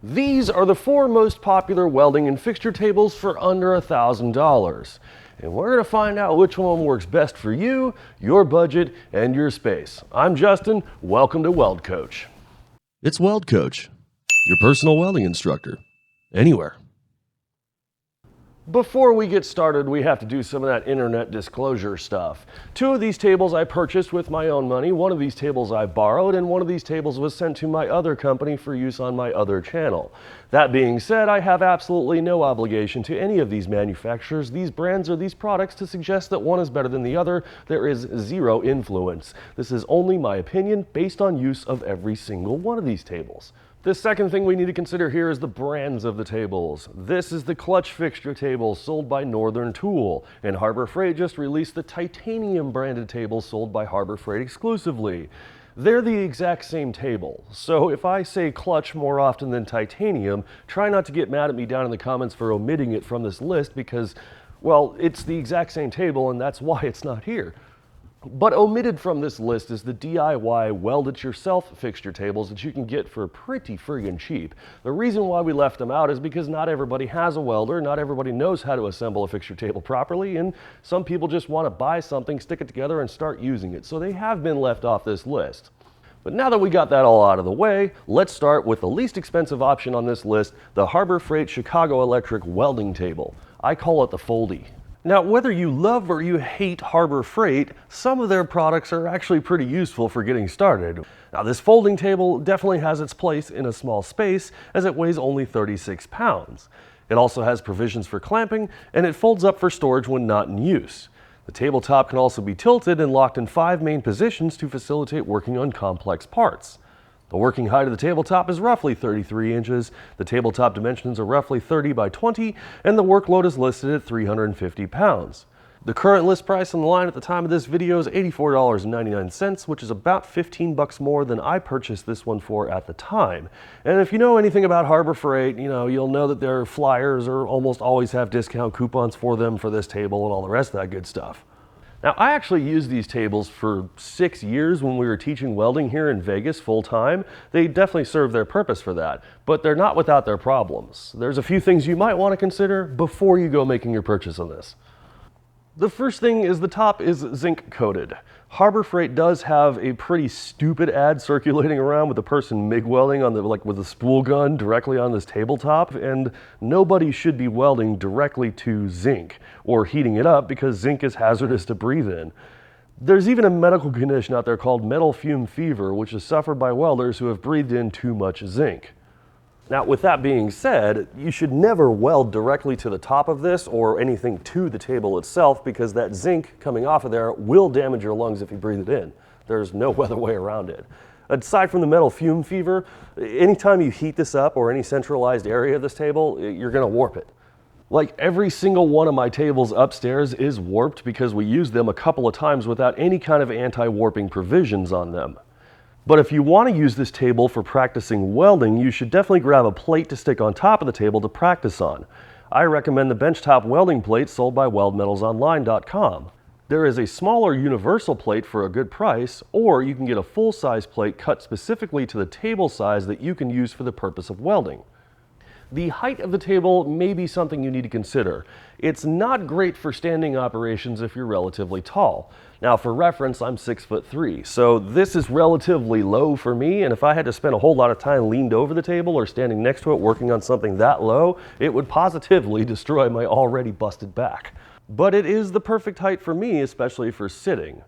These are the 4 most popular welding and fixture tables for under $1,000. And we're going to find out which one works best for you, your budget, and your space. I'm Justin. Welcome to Weld Coach. It's Weld Coach, your personal welding instructor, anywhere. Before we get started, we have to do some of that internet disclosure stuff. 2 of these tables I purchased with my own money, 1 of these tables I borrowed, and 1 of these tables was sent to my other company for use on my other channel. That being said, I have absolutely no obligation to any of these manufacturers, these brands, or these products to suggest that one is better than the other. There is zero influence. This is only my opinion based on use of every single one of these tables. The second thing we need to consider here is the brands of the tables. This is the clutch fixture table sold by Northern Tool, and Harbor Freight just released the titanium branded table sold by Harbor Freight exclusively. They're the exact same table, so if I say clutch more often than titanium, try not to get mad at me down in the comments for omitting it from this list because, well, it's the exact same table and that's why it's not here. But omitted from this list is the DIY weld-it-yourself fixture tables that you can get for pretty friggin' cheap. The reason why we left them out is because not everybody has a welder, not everybody knows how to assemble a fixture table properly, and some people just want to buy something, stick it together, and start using it. So they have been left off this list. But now that we got that all out of the way, let's start with the least expensive option on this list, the Harbor Freight Chicago Electric welding table. I call it the Foldy. Now, whether you love or you hate Harbor Freight, some of their products are actually pretty useful for getting started. Now, this folding table definitely has its place in a small space as it weighs only 36 pounds. It also has provisions for clamping, and it folds up for storage when not in use. The tabletop can also be tilted and locked in 5 main positions to facilitate working on complex parts. The working height of the tabletop is roughly 33 inches, the tabletop dimensions are roughly 30 by 20, and the workload is listed at 350 pounds. The current list price on the line at the time of this video is $84.99, which is about 15 bucks more than I purchased this one for at the time. And if you know anything about Harbor Freight, you'll know that their flyers are almost always have discount coupons for them for this table and all the rest of that good stuff. Now, I actually used these tables for 6 years when we were teaching welding here in Vegas full time. They definitely serve their purpose for that, but they're not without their problems. There's a few things you might want to consider before you go making your purchase on this. The first thing is the top is zinc coated. Harbor Freight does have a pretty stupid ad circulating around with a person MIG welding on with a spool gun directly on this tabletop, and nobody should be welding directly to zinc or heating it up because zinc is hazardous to breathe in. There's even a medical condition out there called metal fume fever, which is suffered by welders who have breathed in too much zinc. Now, with that being said, you should never weld directly to the top of this or anything to the table itself because that zinc coming off of there will damage your lungs if you breathe it in. There's no other way around it. Aside from the metal fume fever, anytime you heat this up or any centralized area of this table, you're going to warp it. Like every single one of my tables upstairs is warped because we used them a couple of times without any kind of anti-warping provisions on them. But if you want to use this table for practicing welding, you should definitely grab a plate to stick on top of the table to practice on. I recommend the benchtop welding plates sold by weldmetalsonline.com. There is a smaller universal plate for a good price, or you can get a full-size plate cut specifically to the table size that you can use for the purpose of welding. The height of the table may be something you need to consider. It's not great for standing operations if you're relatively tall. Now, for reference, I'm 6'3", so this is relatively low for me, and if I had to spend a whole lot of time leaned over the table or standing next to it working on something that low, it would positively destroy my already busted back. But it is the perfect height for me, especially for sitting.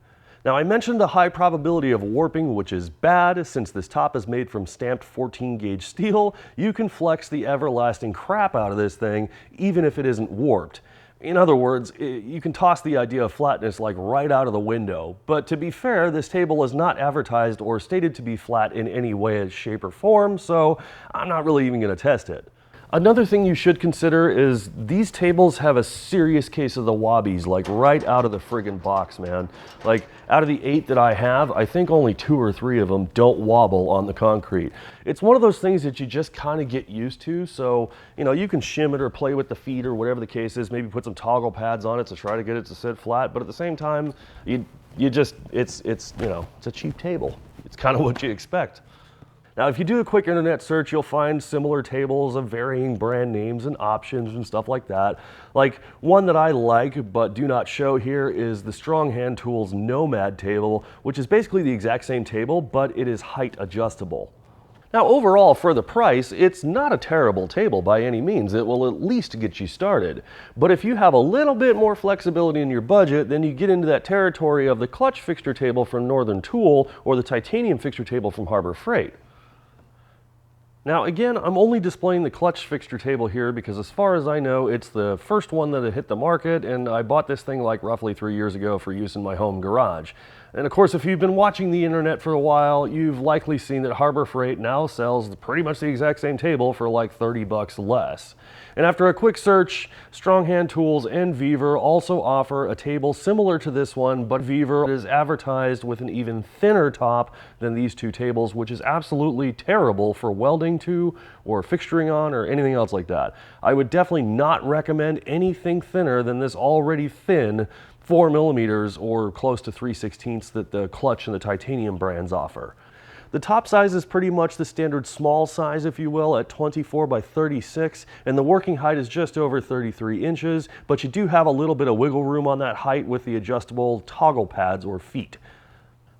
Now, I mentioned the high probability of warping, which is bad. Since this top is made from stamped 14-gauge steel, you can flex the everlasting crap out of this thing, even if it isn't warped. In other words, you can toss the idea of flatness like right out of the window. But to be fair, this table is not advertised or stated to be flat in any way, shape, or form, so I'm not really even going to test it. Another thing you should consider is these tables have a serious case of the wobbies, like right out of the friggin' box, man. Like out of the 8 that I have, I think only 2 or 3 of them don't wobble on the concrete. It's one of those things that you just kind of get used to, so you can shim it or play with the feet or whatever the case is, maybe put some toggle pads on it to try to get it to sit flat, but at the same time, it's a cheap table. It's kind of what you expect. Now, if you do a quick internet search, you'll find similar tables of varying brand names and options and stuff like that. Like one that I like but do not show here is the Strong Hand Tools Nomad table, which is basically the exact same table, but it is height adjustable. Now, overall, for the price, it's not a terrible table by any means. It will at least get you started. But if you have a little bit more flexibility in your budget, then you get into that territory of the clutch fixture table from Northern Tool or the titanium fixture table from Harbor Freight. Now again, I'm only displaying the clutch fixture table here because as far as I know, it's the first one that had hit the market, and I bought this thing like roughly 3 years ago for use in my home garage. And of course, if you've been watching the internet for a while, you've likely seen that Harbor Freight now sells pretty much the exact same table for like 30 bucks less. And after a quick search, Strong Hand Tools and Weaver also offer a table similar to this one, but Weaver is advertised with an even thinner top than these two tables, which is absolutely terrible for welding to or fixturing on or anything else like that. I would definitely not recommend anything thinner than this already thin 4 millimeters or close to 3/16 that the clutch and the titanium brands offer. The top size is pretty much the standard small size, if you will, at 24 by 36, and the working height is just over 33 inches, but you do have a little bit of wiggle room on that height with the adjustable toggle pads or feet.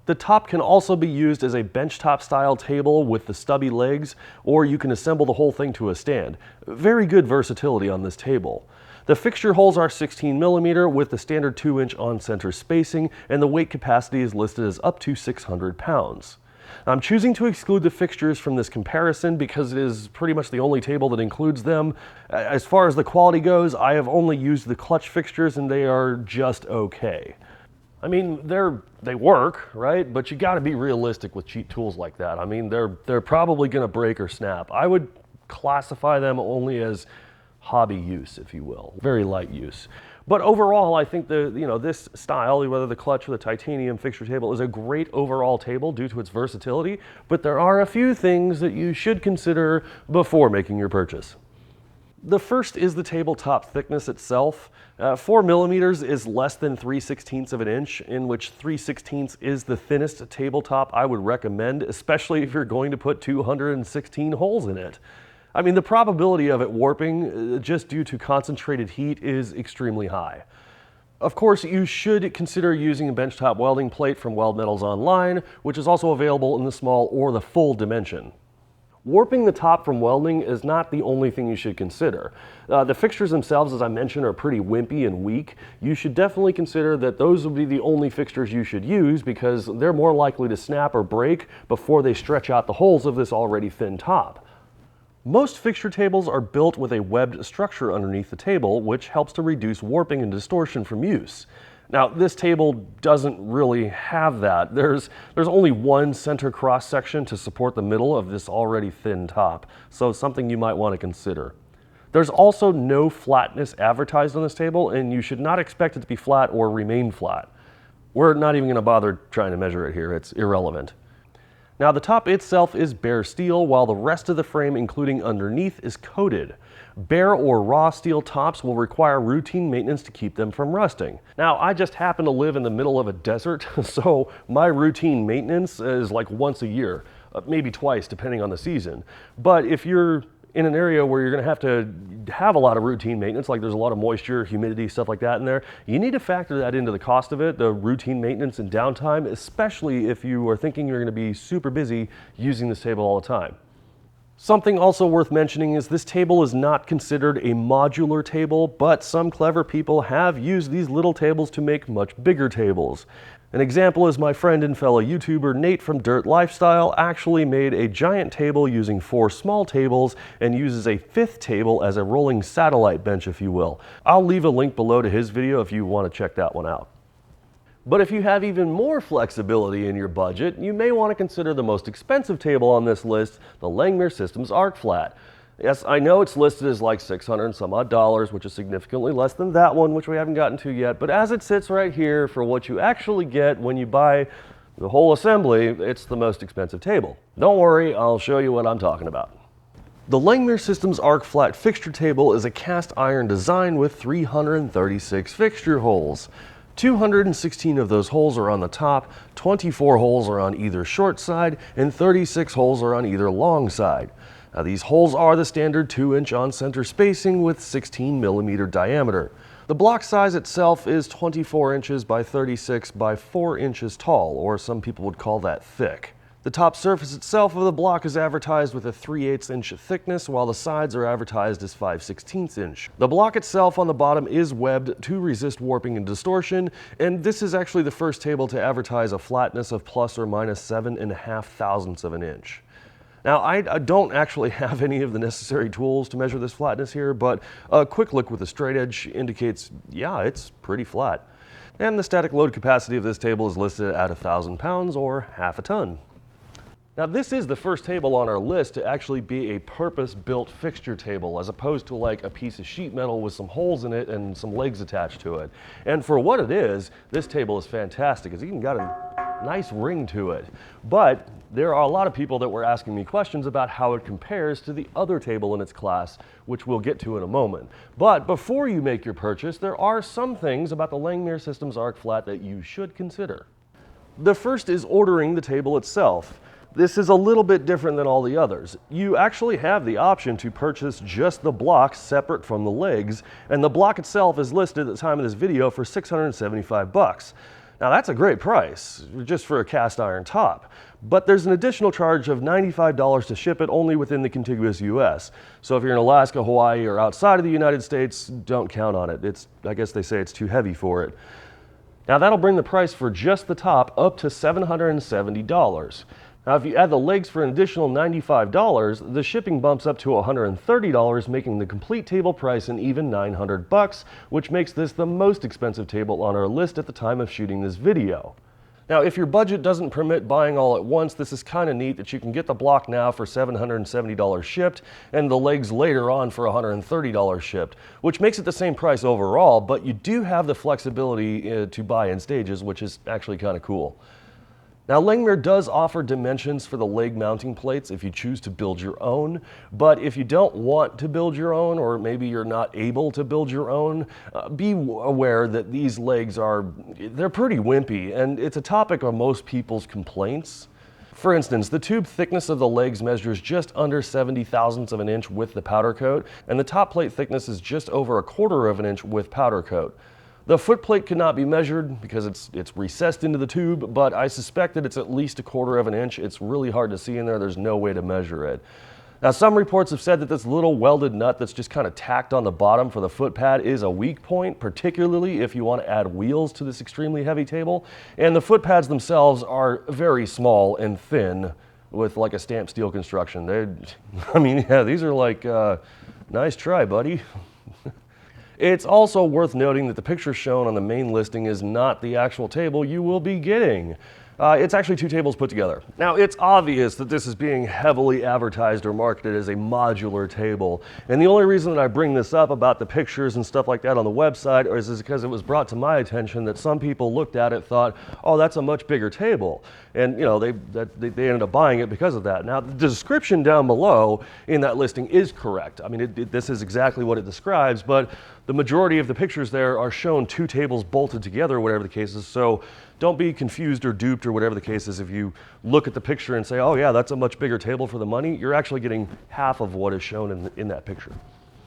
The top can also be used as a benchtop style table with the stubby legs, or you can assemble the whole thing to a stand. Very good versatility on this table. The fixture holes are 16 millimeter with the standard 2-inch on-center spacing, and the weight capacity is listed as up to 600 pounds. I'm choosing to exclude the fixtures from this comparison because it is pretty much the only table that includes them. As far as the quality goes, I have only used the clutch fixtures and they are just okay. I mean, they work, right? But you got to be realistic with cheap tools like that. I mean, they're probably going to break or snap. I would classify them only as hobby use, if you will, very light use. But overall, I think this style, whether the clutch or the titanium fixture table, is a great overall table due to its versatility, but there are a few things that you should consider before making your purchase. The first is the tabletop thickness itself. 4 millimeters is less than 3/16 of an inch, in which 3/16 is the thinnest tabletop I would recommend, especially if you're going to put 216 holes in it. I mean, the probability of it warping just due to concentrated heat is extremely high. Of course, you should consider using a benchtop welding plate from Weld Metals Online, which is also available in the small or the full dimension. Warping the top from welding is not the only thing you should consider. The fixtures themselves, as I mentioned, are pretty wimpy and weak. You should definitely consider that those would be the only fixtures you should use because they're more likely to snap or break before they stretch out the holes of this already thin top. Most fixture tables are built with a webbed structure underneath the table, which helps to reduce warping and distortion from use. Now, this table doesn't really have that. There's only one center cross section to support the middle of this already thin top, so it's something you might want to consider. There's also no flatness advertised on this table, and you should not expect it to be flat or remain flat. We're not even going to bother trying to measure it here. It's irrelevant. Now, the top itself is bare steel, while the rest of the frame, including underneath, is coated. Bare or raw steel tops will require routine maintenance to keep them from rusting. Now, I just happen to live in the middle of a desert, so my routine maintenance is like once a year, maybe twice depending on the season. But if you're in an area where you're going to have a lot of routine maintenance, like there's a lot of moisture, humidity, stuff like that in there, you need to factor that into the cost of it, the routine maintenance and downtime, especially if you are thinking you're going to be super busy using this table all the time. Something also worth mentioning is this table is not considered a modular table, but some clever people have used these little tables to make much bigger tables. An example is my friend and fellow YouTuber Nate from Dirt Lifestyle actually made a giant table using 4 small tables and uses a 5th table as a rolling satellite bench, if you will. I'll leave a link below to his video if you want to check that one out. But if you have even more flexibility in your budget, you may want to consider the most expensive table on this list, the Langmuir Systems Arc Flat. Yes, I know it's listed as like $600 and some odd, which is significantly less than that one, which we haven't gotten to yet. But as it sits right here for what you actually get when you buy the whole assembly, it's the most expensive table. Don't worry, I'll show you what I'm talking about. The Langmuir Systems Arc Flat fixture table is a cast iron design with 336 fixture holes. 216 of those holes are on the top, 24 holes are on either short side, and 36 holes are on either long side. Now these holes are the standard 2-inch on-center spacing with 16mm diameter. The block size itself is 24 inches by 36 by 4 inches tall, or some people would call that thick. The top surface itself of the block is advertised with a 3/8 inch thickness, while the sides are advertised as 5/16 inch. The block itself on the bottom is webbed to resist warping and distortion, and this is actually the first table to advertise a flatness of plus or minus 7.5 thousandths of an inch. Now, I don't actually have any of the necessary tools to measure this flatness here, but a quick look with a straight edge indicates, yeah, it's pretty flat. And the static load capacity of this table is listed at 1,000 pounds or half a ton. Now this is the first table on our list to actually be a purpose-built fixture table, as opposed to like a piece of sheet metal with some holes in it and some legs attached to it. And for what it is, this table is fantastic. It's even got a nice ring to it. But there are a lot of people that were asking me questions about how it compares to the other table in its class, which we'll get to in a moment. But before you make your purchase, there are some things about the Langmuir Systems Arc Flat that you should consider. The first is ordering the table itself. This is a little bit different than all the others. You actually have the option to purchase just the block separate from the legs, and the block itself is listed at the time of this video for $675. Now that's a great price, just for a cast iron top. But there's an additional charge of $95 to ship it only within the contiguous US. So if you're in Alaska, Hawaii, or outside of the United States, don't count on it. I guess they say it's too heavy for it. Now that'll bring the price for just the top up to $770. Now if you add the legs for an additional $95, the shipping bumps up to $130, making the complete table price an even $900, which makes this the most expensive table on our list at the time of shooting this video. Now if your budget doesn't permit buying all at once, this is kind of neat that you can get the block now for $770 shipped and the legs later on for $130 shipped, which makes it the same price overall, but you do have the flexibility to buy in stages, which is actually kind of cool. Now Langmuir does offer dimensions for the leg mounting plates if you choose to build your own, but if you don't want to build your own, or maybe you're not able to build your own, be aware that these legs they're pretty wimpy, and it's a topic of most people's complaints. For instance, the tube thickness of the legs measures just under 70 thousandths of an inch with the powder coat, and the top plate thickness is just over 1/4 of an inch with powder coat. The foot plate cannot be measured because it's recessed into the tube, but I suspect that it's at least 1/4 of an inch. It's really hard to see in there. There's no way to measure it. Now, some reports have said that this little welded nut that's just kind of tacked on the bottom for the foot pad is a weak point, particularly if you want to add wheels to this extremely heavy table. And the foot pads themselves are very small and thin with like a stamped steel construction. These are like, nice try, buddy. It's also worth noting that the picture shown on the main listing is not the actual table you will be getting. It's actually two tables put together. Now, it's obvious that this is being heavily advertised or marketed as a modular table. And the only reason that I bring this up about the pictures and stuff like that on the website is because it was brought to my attention that some people looked at it, thought, oh, that's a much bigger table. And they ended up buying it because of that. Now, the description down below in that listing is correct. I mean, this is exactly what it describes, but the majority of the pictures there are shown two tables bolted together, whatever the case is. So don't be confused or duped or whatever the case is. If you look at the picture and say, oh yeah, that's a much bigger table for the money, you're actually getting half of what is shown in that picture.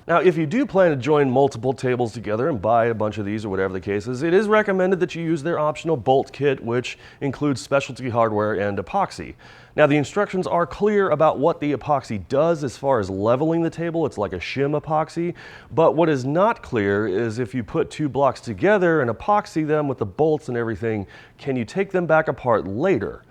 Now, if you do plan to join multiple tables together and buy a bunch of these or whatever the case is, it is recommended that you use their optional bolt kit, which includes specialty hardware and epoxy. Now, the instructions are clear about what the epoxy does as far as leveling the table. It's like a shim epoxy. But what is not clear is if you put two blocks together and epoxy them with the bolts and everything, can you take them back apart later?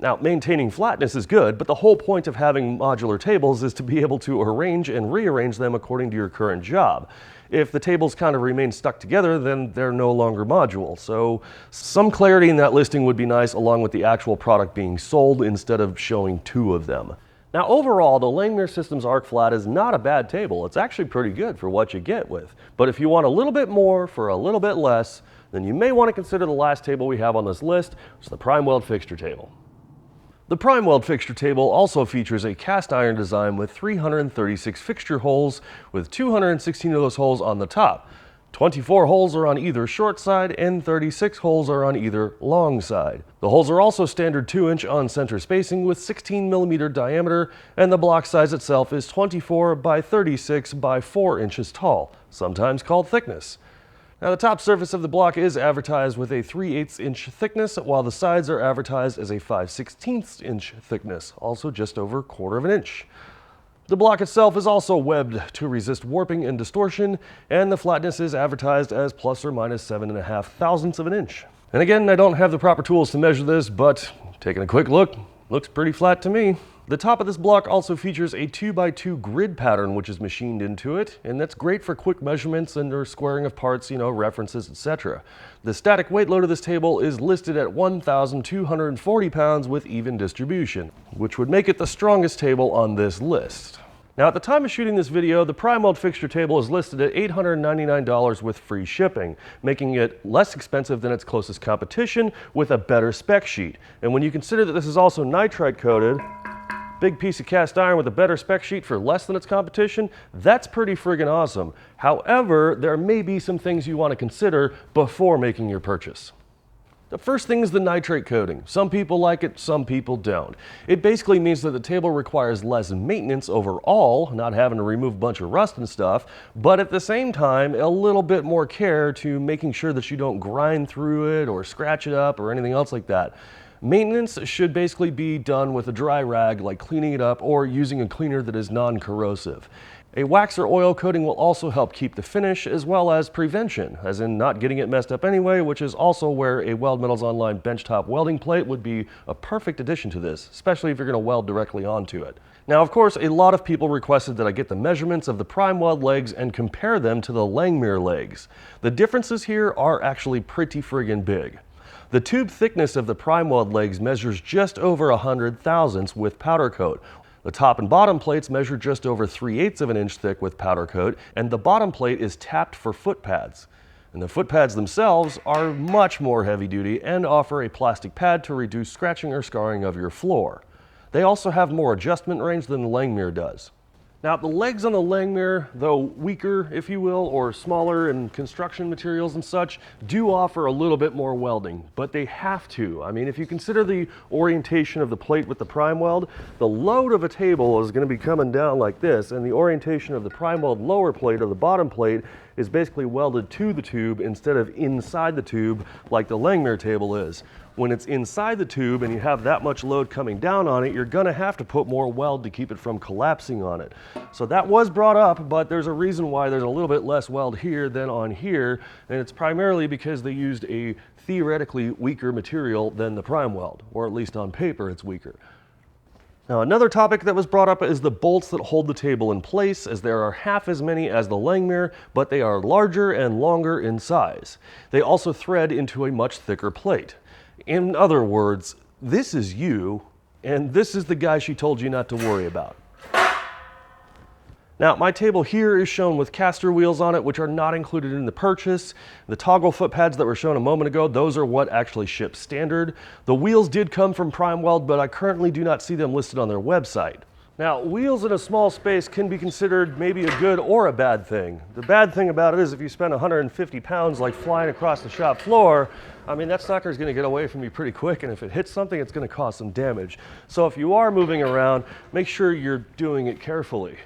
Now, maintaining flatness is good, but the whole point of having modular tables is to be able to arrange and rearrange them according to your current job. If the tables kind of remain stuck together, then they're no longer modular. So some clarity in that listing would be nice, along with the actual product being sold instead of showing two of them. Now, overall, the Langmuir Systems Arc Flat is not a bad table. It's actually pretty good for what you get with. But if you want a little bit more for a little bit less, then you may want to consider the last table we have on this list, which is the Prime Weld Fixture table. The Prime Weld Fixture table also features a cast iron design with 336 fixture holes, with 216 of those holes on the top. 24 holes are on either short side and 36 holes are on either long side. The holes are also standard 2-inch on center spacing with 16mm diameter, and the block size itself is 24 by 36 by 4 inches tall, sometimes called thickness. Now the top surface of the block is advertised with a 3/8 inch thickness, while the sides are advertised as a 5/16 inch thickness, also just over 1/4 of an inch. The block itself is also webbed to resist warping and distortion, and the flatness is advertised as plus or minus 7.5 thousandths of an inch. And again, I don't have the proper tools to measure this, but taking a quick look, looks pretty flat to me. The top of this block also features a 2x2 grid pattern which is machined into it, and that's great for quick measurements and or squaring of parts, references, etc. The static weight load of this table is listed at 1,240 pounds with even distribution, which would make it the strongest table on this list. Now at the time of shooting this video, the PrimeWeld fixture table is listed at $899 with free shipping, making it less expensive than its closest competition with a better spec sheet. And when you consider that this is also nitride coated, big piece of cast iron with a better spec sheet for less than its competition, that's pretty friggin' awesome. However, there may be some things you want to consider before making your purchase. The first thing is the nitrate coating. Some people like it, some people don't. It basically means that the table requires less maintenance overall, not having to remove a bunch of rust and stuff, but at the same time, a little bit more care to making sure that you don't grind through it or scratch it up or anything else like that. Maintenance should basically be done with a dry rag, like cleaning it up or using a cleaner that is non-corrosive. A wax or oil coating will also help keep the finish, as well as prevention, as in not getting it messed up anyway, which is also where a Weld Metals Online benchtop welding plate would be a perfect addition to this, especially if you're going to weld directly onto it. Now, of course, a lot of people requested that I get the measurements of the PrimeWeld legs and compare them to the Langmuir legs. The differences here are actually pretty friggin' big. The tube thickness of the PrimeWeld legs measures just over 100 thousandths with powder coat. The top and bottom plates measure just over 3/8 of an inch thick with powder coat, and the bottom plate is tapped for foot pads. And the foot pads themselves are much more heavy duty and offer a plastic pad to reduce scratching or scarring of your floor. They also have more adjustment range than the Langmuir does. Now, the legs on the Langmuir, though weaker, if you will, or smaller in construction materials and such, do offer a little bit more welding, but they have to. I mean, if you consider the orientation of the plate with the PrimeWeld, the load of a table is going to be coming down like this, and the orientation of the PrimeWeld lower plate or the bottom plate is basically welded to the tube instead of inside the tube like the Langmuir table is. When it's inside the tube and you have that much load coming down on it, you're gonna have to put more weld to keep it from collapsing on it. So that was brought up, but there's a reason why there's a little bit less weld here than on here, and it's primarily because they used a theoretically weaker material than the PrimeWeld, or at least on paper it's weaker. Now, another topic that was brought up is the bolts that hold the table in place, as there are half as many as the Langmuir, but they are larger and longer in size. They also thread into a much thicker plate. In other words, this is you, and this is the guy she told you not to worry about. Now, my table here is shown with caster wheels on it, which are not included in the purchase. The toggle foot pads that were shown a moment ago, those are what actually ships standard. The wheels did come from PrimeWeld, but I currently do not see them listed on their website. Now, wheels in a small space can be considered maybe a good or a bad thing. The bad thing about it is if you spend 150 pounds like flying across the shop floor, I mean, that sucker's gonna get away from you pretty quick, and if it hits something, it's gonna cause some damage. So if you are moving around, make sure you're doing it carefully.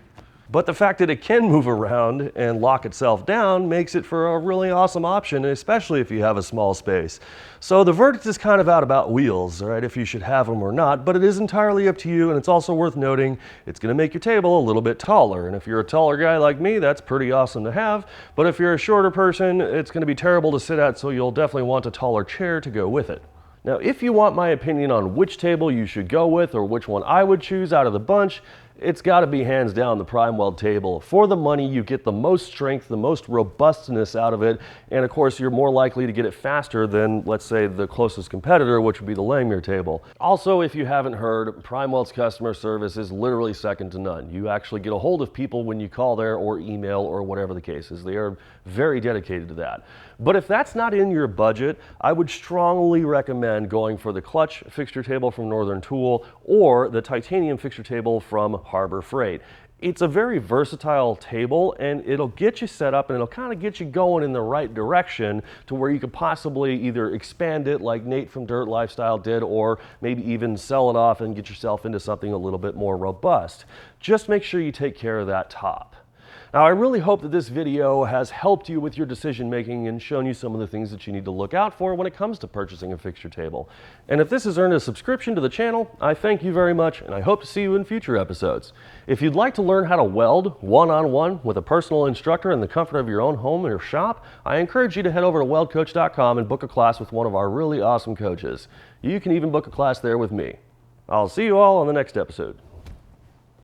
But the fact that it can move around and lock itself down makes it for a really awesome option, especially if you have a small space. So the verdict is kind of out about wheels, right, if you should have them or not, but it is entirely up to you, and it's also worth noting it's going to make your table a little bit taller. And if you're a taller guy like me, that's pretty awesome to have. But if you're a shorter person, it's going to be terrible to sit at, so you'll definitely want a taller chair to go with it. Now, if you want my opinion on which table you should go with or which one I would choose out of the bunch, it's got to be hands down the PrimeWeld table. For the money, you get the most strength, the most robustness out of it, and of course you're more likely to get it faster than, let's say, the closest competitor, which would be the Langmuir table. Also, if you haven't heard, PrimeWeld's customer service is literally second to none. You actually get a hold of people when you call there or email or whatever the case is. They are very dedicated to that. But if that's not in your budget, I would strongly recommend going for the clutch fixture table from Northern Tool or the titanium fixture table from Harbor Freight. It's a very versatile table, and it'll get you set up and it'll kind of get you going in the right direction to where you could possibly either expand it like Nate from Dirt Lifestyle did, or maybe even sell it off and get yourself into something a little bit more robust. Just make sure you take care of that top. Now, I really hope that this video has helped you with your decision making and shown you some of the things that you need to look out for when it comes to purchasing a fixture table. And if this has earned a subscription to the channel, I thank you very much, and I hope to see you in future episodes. If you'd like to learn how to weld one-on-one with a personal instructor in the comfort of your own home or shop, I encourage you to head over to weldcoach.com and book a class with one of our really awesome coaches. You can even book a class there with me. I'll see you all on the next episode.